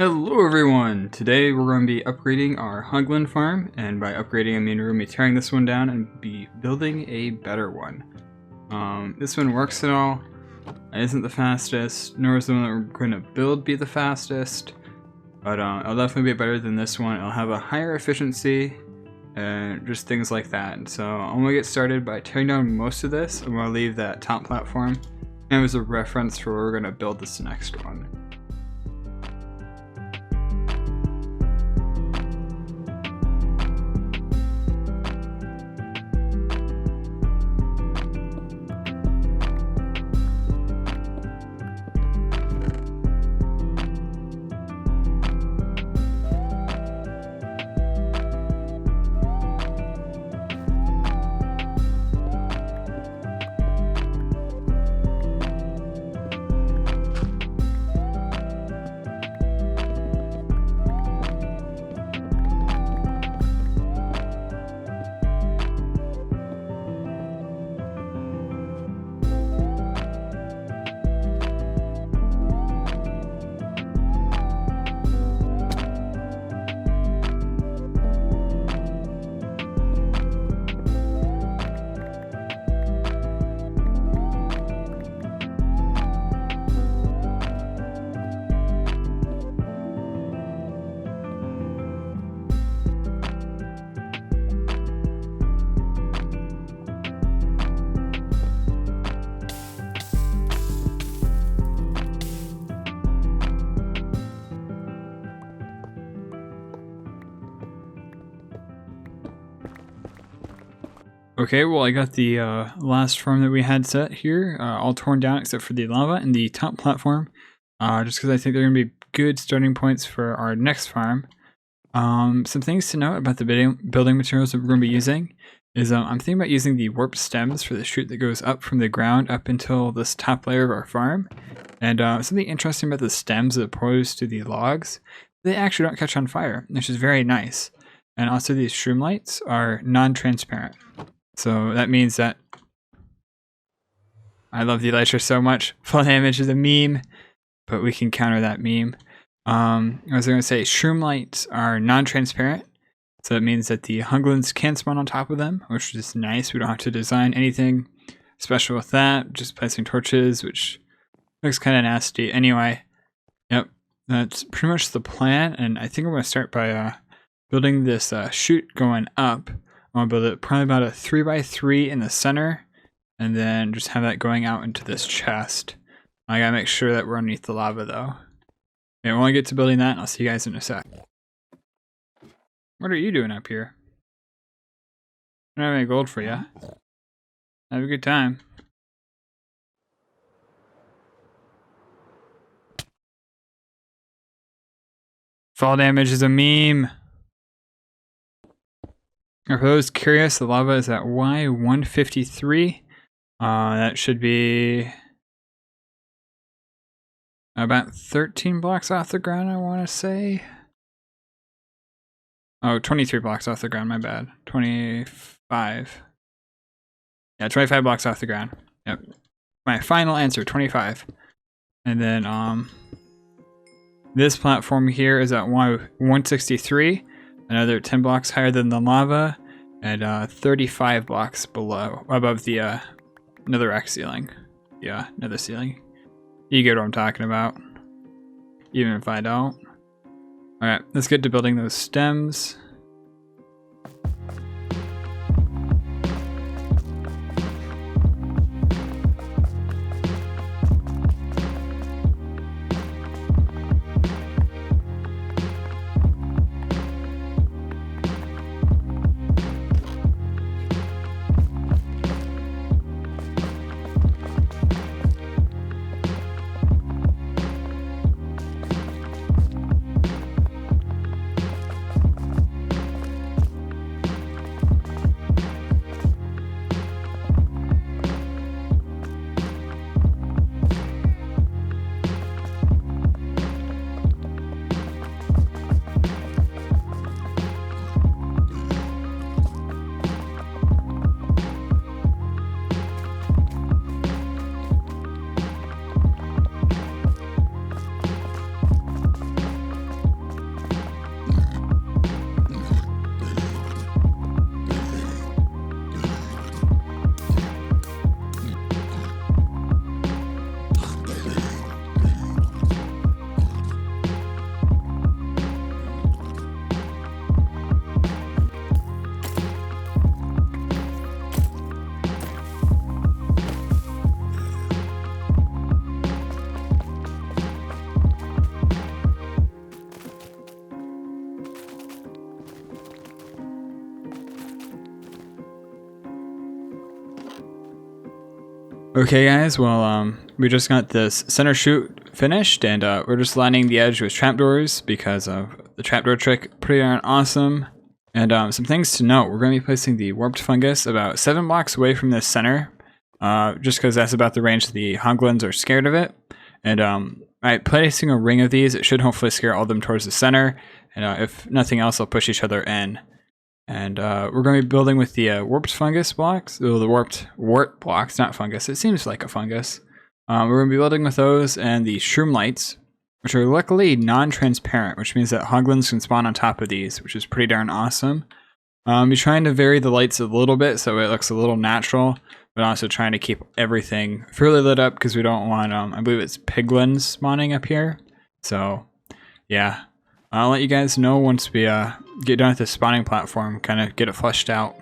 Hello everyone! Today we're going to be upgrading our Hoglin farm, and by upgrading I mean we're going to be tearing this one down and be building a better one. This one works and all. It isn't the fastest, nor is the one that we're going to build be the fastest, but it'll definitely be better than this one. It'll have a higher efficiency and just things like that. So I'm going to get started by tearing down most of this. I'm going to leave that top platform and as a reference for where we're going to build this next one. Okay, well I got the last farm that we had set here, all torn down except for the lava and the top platform, just because I think they're going to be good starting points for our next farm. Some things to note about the building materials that we're going to be using is I'm thinking about using the warped stems for the chute that goes up from the ground up until this top layer of our farm. And something interesting about the stems as opposed to the logs, they actually don't catch on fire, which is very nice. And also these shroom lights are non-transparent. So that means that I love the elytra so much. Fall damage is a meme, but we can counter that meme. I was going to say shroom lights are non-transparent, so that means that the Hoglins can spawn on top of them, which is nice. We don't have to design anything special with that. Just placing torches, which looks kind of nasty. Anyway, yep, that's pretty much the plan. And I think I'm going to start by building this chute going up. I'm going to build it probably about a 3x3 in the center, and then just have that going out into this chest. I gotta make sure that we're underneath the lava though. Okay, when I get to building that, I'll see you guys in a sec. What are you doing up here? I don't have any gold for you. Have a good time. Fall damage is a meme. For those curious, the lava is at Y153. That should be about 13 blocks off the ground, I want to say. Oh, 23 blocks off the ground, my bad. 25. Yeah, 25 blocks off the ground. Yep. My final answer, 25. And then this platform here is at Y163. Another 10 blocks higher than the lava, and 35 blocks above the nether ceiling. Yeah, nether ceiling. You get what I'm talking about, even if I don't. Alright, let's get to building those stems. Okay guys, well we just got this center chute finished, and we're just lining the edge with trapdoors because of the trapdoor trick. Pretty darn awesome. And some things to note, we're going to be placing the warped fungus about 7 blocks away from the center, just because that's about the range that the Hoglins are scared of it. And by placing a ring of these, it should hopefully scare all of them towards the center, and if nothing else, they'll push each other in. And we're going to be building with the warped fungus blocks, the warped wart blocks, not fungus. It seems like a fungus. We're going to be building with those and the shroom lights, which are luckily non-transparent, which means that Hoglins can spawn on top of these, which is pretty darn awesome. We're trying to vary the lights a little bit so it looks a little natural, but also trying to keep everything fairly lit up because we don't want, I believe it's Piglins spawning up here. So, yeah. I'll let you guys know once we get done with the spawning platform, kind of get it fleshed out.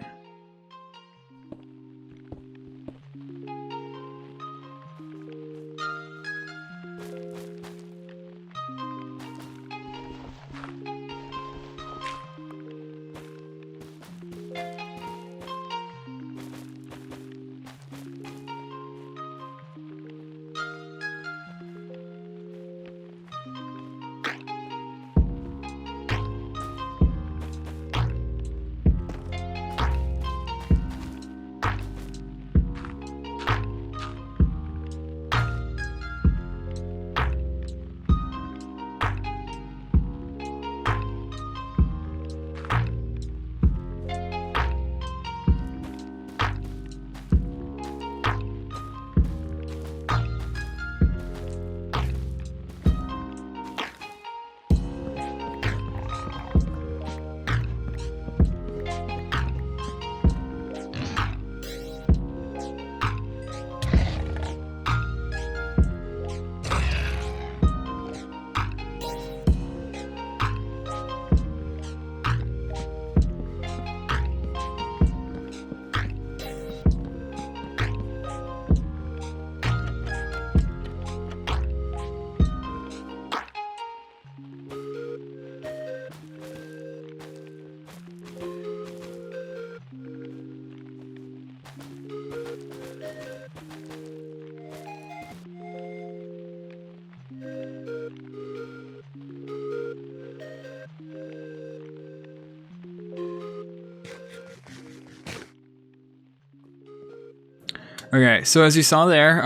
Okay, so as you saw there,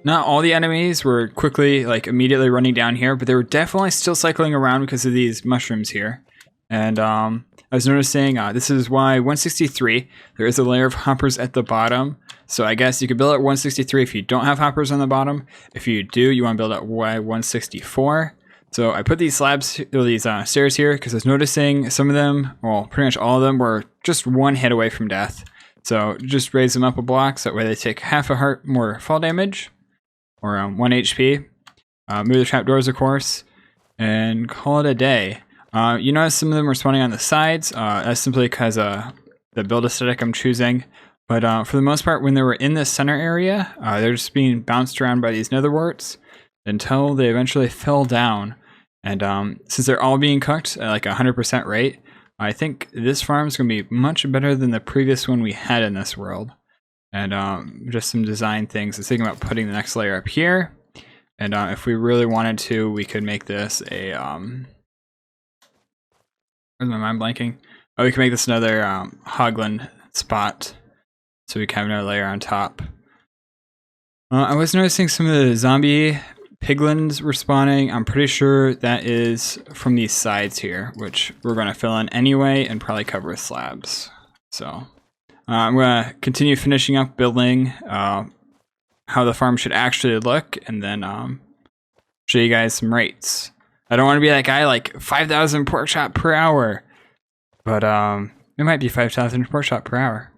not all the enemies were quickly, immediately running down here, but they were definitely still cycling around because of these mushrooms here. And I was noticing, this is Y163, there is a layer of hoppers at the bottom. So I guess you could build at 163 if you don't have hoppers on the bottom. If you do, you want to build at Y164. So I put these slabs, or these stairs here, because I was noticing some of them, well, pretty much all of them, were just one hit away from death. So just raise them up a block so that way they take half a heart more fall damage, or 1 HP. Move the trapdoors, of course, and call it a day. You notice some of them are spawning on the sides. That's simply because the build aesthetic I'm choosing. But for the most part, when they were in the center area, they're just being bounced around by these nether warts until they eventually fell down. And since they're all being cooked at like 100% rate, I think this farm is going to be much better than the previous one we had in this world. And just some design things. I was thinking about putting the next layer up here. And if we really wanted to, we could make this a... where's my mind blanking? Oh, we can make this another Hoglin spot. So we can have another layer on top. I was noticing some of the zombie Piglins were spawning. I'm pretty sure that is from these sides here, which we're going to fill in anyway and probably cover with slabs. So I'm going to continue finishing up building how the farm should actually look, and then show you guys some rates. I don't want to be that guy like 5,000 pork chop per hour, but it might be 5,000 pork chop per hour.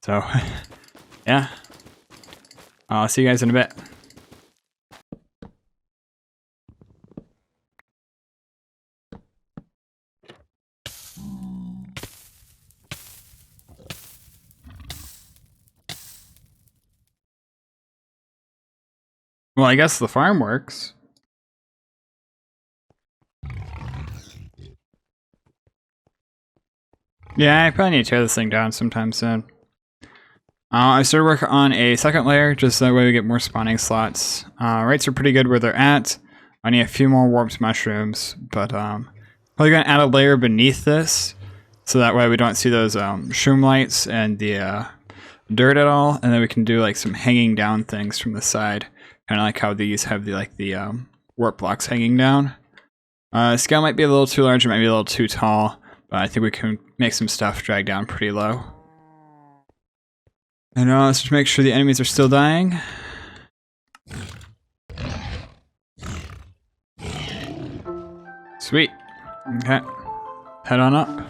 So yeah, I'll see you guys in a bit. Well, I guess the farm works. Yeah, I probably need to tear this thing down sometime soon. I started work on a second layer, just that way we get more spawning slots. Rates are pretty good where they're at. I need a few more warped mushrooms, but probably gonna add a layer beneath this, so that way we don't see those shroom lights and the dirt at all, and then we can do like some hanging down things from the side, kind of like how these have the warp blocks hanging down. Scale might be a little too large, it might be a little too tall, but I think we can make some stuff drag down pretty low. And let's just make sure the enemies are still dying. Sweet. Okay. Head on up.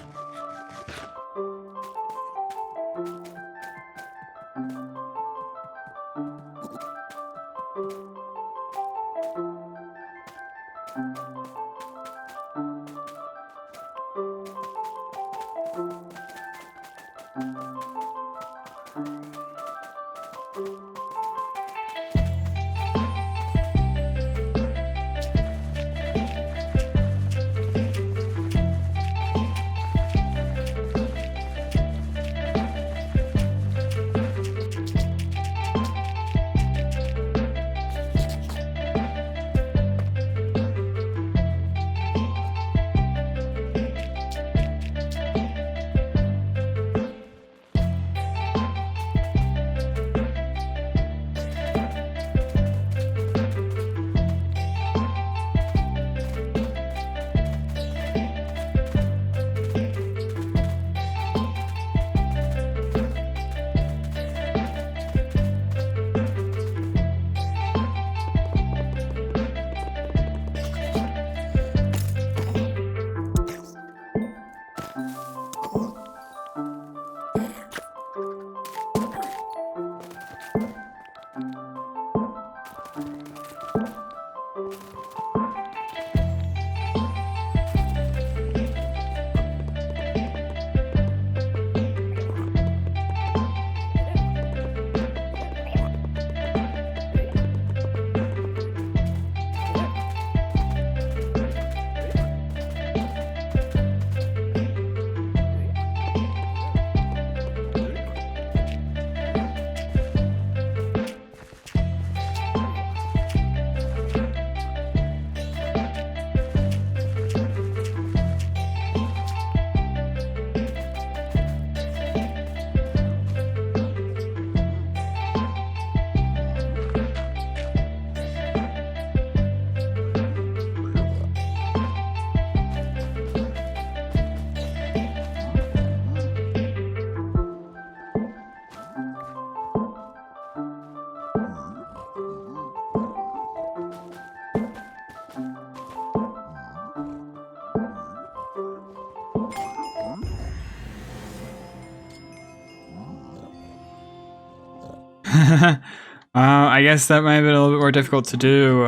I guess that might have been a little bit more difficult to do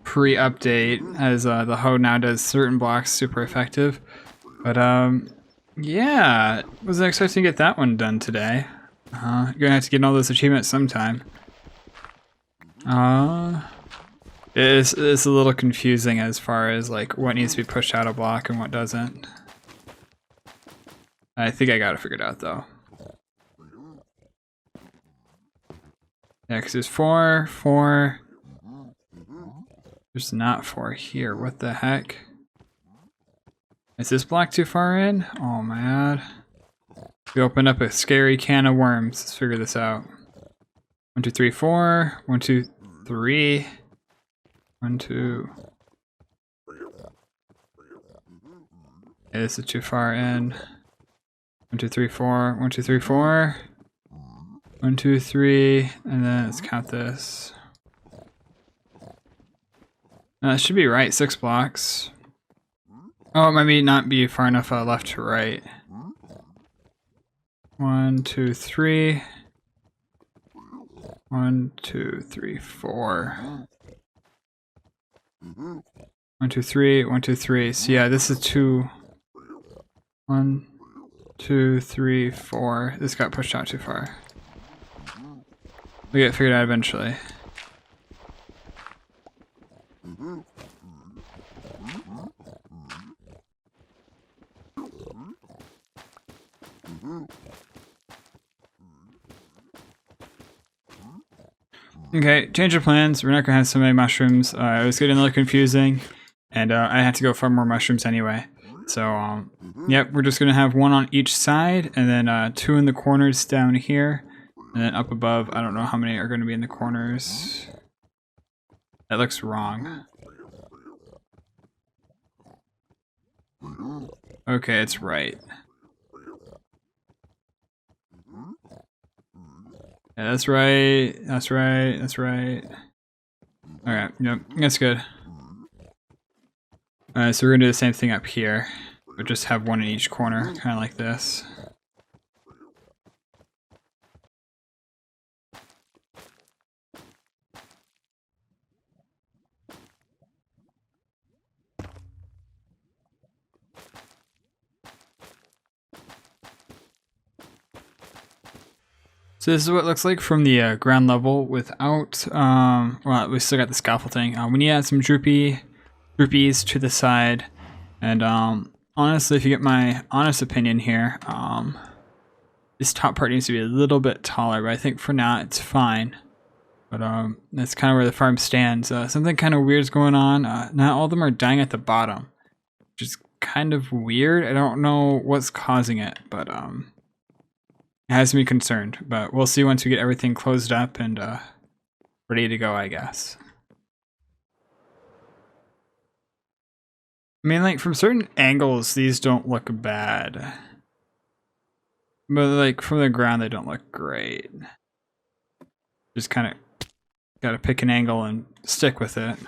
pre-update, as the hoe now does certain blocks super effective. But yeah, wasn't expecting to get that one done today. You're gonna have to get all those achievements sometime. It's a little confusing as far as like what needs to be pushed out of block and what doesn't. I think I got it figured out though. Yeah, because there's 4, 4. There's not 4 here. What the heck? Is this block too far in? Oh man. We opened up a scary can of worms. Let's figure this out. 1, 2, 3, 4. 1, 2, 3. 1, 2. Yeah, this is too far in. 1, 2, 3, 4. 1, 2, 3, 4. 1, 2, 3, and then let's count this. That should be right, 6 blocks. Oh, it might not be far enough left to right. 1, 2, 3. 1, 2, 3, 4. 1, 2, 3, 1, 2, 3. So yeah, this is 2. 1, 2, 3, 4. This got pushed out too far. We'll get it figured out eventually. Okay, change of plans. We're not gonna have so many mushrooms. It was getting a little confusing, and I had to go farm more mushrooms anyway. So, yep, we're just gonna have one on each side, and then 2 in the corners down here, and then up above. I don't know how many are gonna be in the corners. That looks wrong. Okay, it's right. Yeah, that's right. That's right. That's right. Alright, yep, that's good. Alright, so we're gonna do the same thing up here, but just have one in each corner, kind of like this. So this is what it looks like from the ground level without, well, we still got the scaffolding. We need to add some droopies to the side. And honestly, if you get my honest opinion here, this top part needs to be a little bit taller, but I think for now it's fine. But that's kind of where the farm stands. Something kind of weird is going on. Not all of them are dying at the bottom, which is kind of weird. I don't know what's causing it, but it has me concerned, but we'll see once we get everything closed up and ready to go, I guess. I mean, like, from certain angles, these don't look bad. But, like, from the ground, they don't look great. Just kind of gotta pick an angle and stick with it.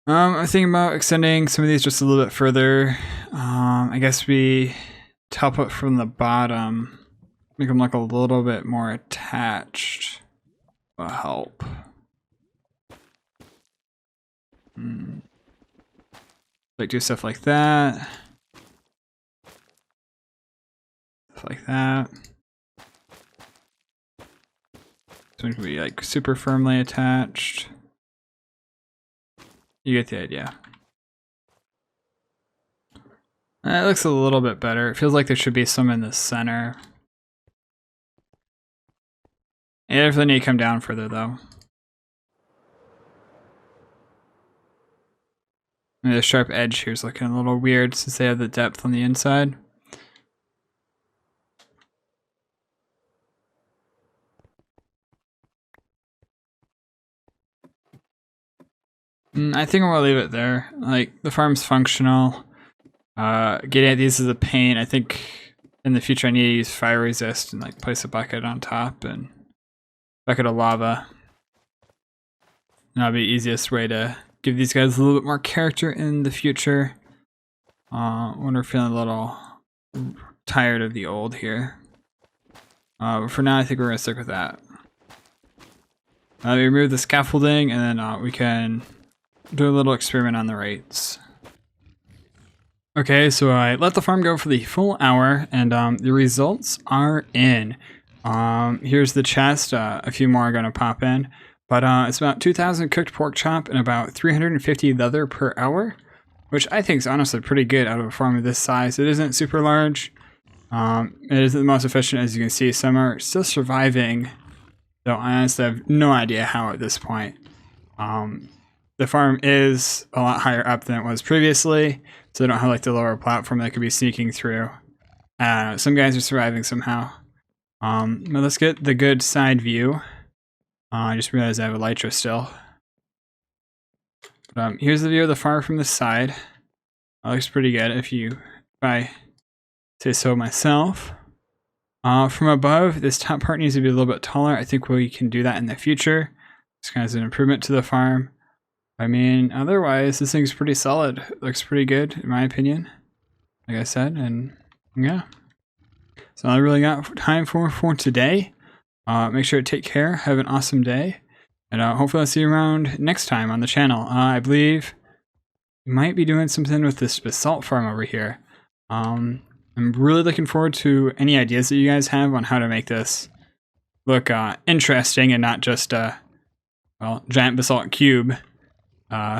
I'm thinking about extending some of these just a little bit further. I guess we top it from the bottom, make them look a little bit more attached. Will help. Like do stuff like that. Stuff like that. So it can be like super firmly attached. You get the idea. It looks a little bit better. It feels like there should be some in the center. It definitely need to come down further though. And the sharp edge here is looking a little weird since they have the depth on the inside. I think I'm gonna leave it there. Like, the farm's functional. Getting at these is a pain. I think in the future I need to use fire resist and like place a bucket on top and bucket of lava. And that'll be the easiest way to give these guys a little bit more character in the future. When we're feeling a little tired of the old here. But for now I think we're gonna stick with that. We remove the scaffolding and then we can do a little experiment on the rates. Okay, so I let the farm go for the full hour, and the results are in. Here's the chest. A few more are going to pop in. But it's about 2,000 cooked pork chop and about 350 leather per hour, which I think is honestly pretty good out of a farm of this size. It isn't super large. It isn't the most efficient, as you can see. Some are still surviving, though I honestly have no idea how at this point. The farm is a lot higher up than it was previously, so they don't have like the lower platform that could be sneaking through. Some guys are surviving somehow. But let's get the good side view. I just realized I have elytra still. But, here's the view of the farm from the side. It looks pretty good if I say so myself. From above, this top part needs to be a little bit taller. I think we can do that in the future. It's kind of an improvement to the farm. I mean, otherwise, this thing's pretty solid. It looks pretty good, in my opinion. Like I said, and yeah. So I really got time for today. Make sure to take care. Have an awesome day. And hopefully I'll see you around next time on the channel. I believe we might be doing something with this basalt farm over here. I'm really looking forward to any ideas that you guys have on how to make this look interesting and not just well, giant basalt cube.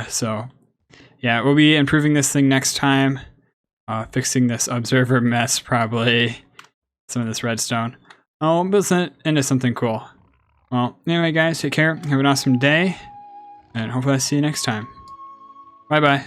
So yeah, we'll be improving this thing next time. Fixing this observer mess, probably. Some of this redstone. I'll build it into something cool. Well, anyway, guys, take care. Have an awesome day. And hopefully I'll see you next time. Bye-bye.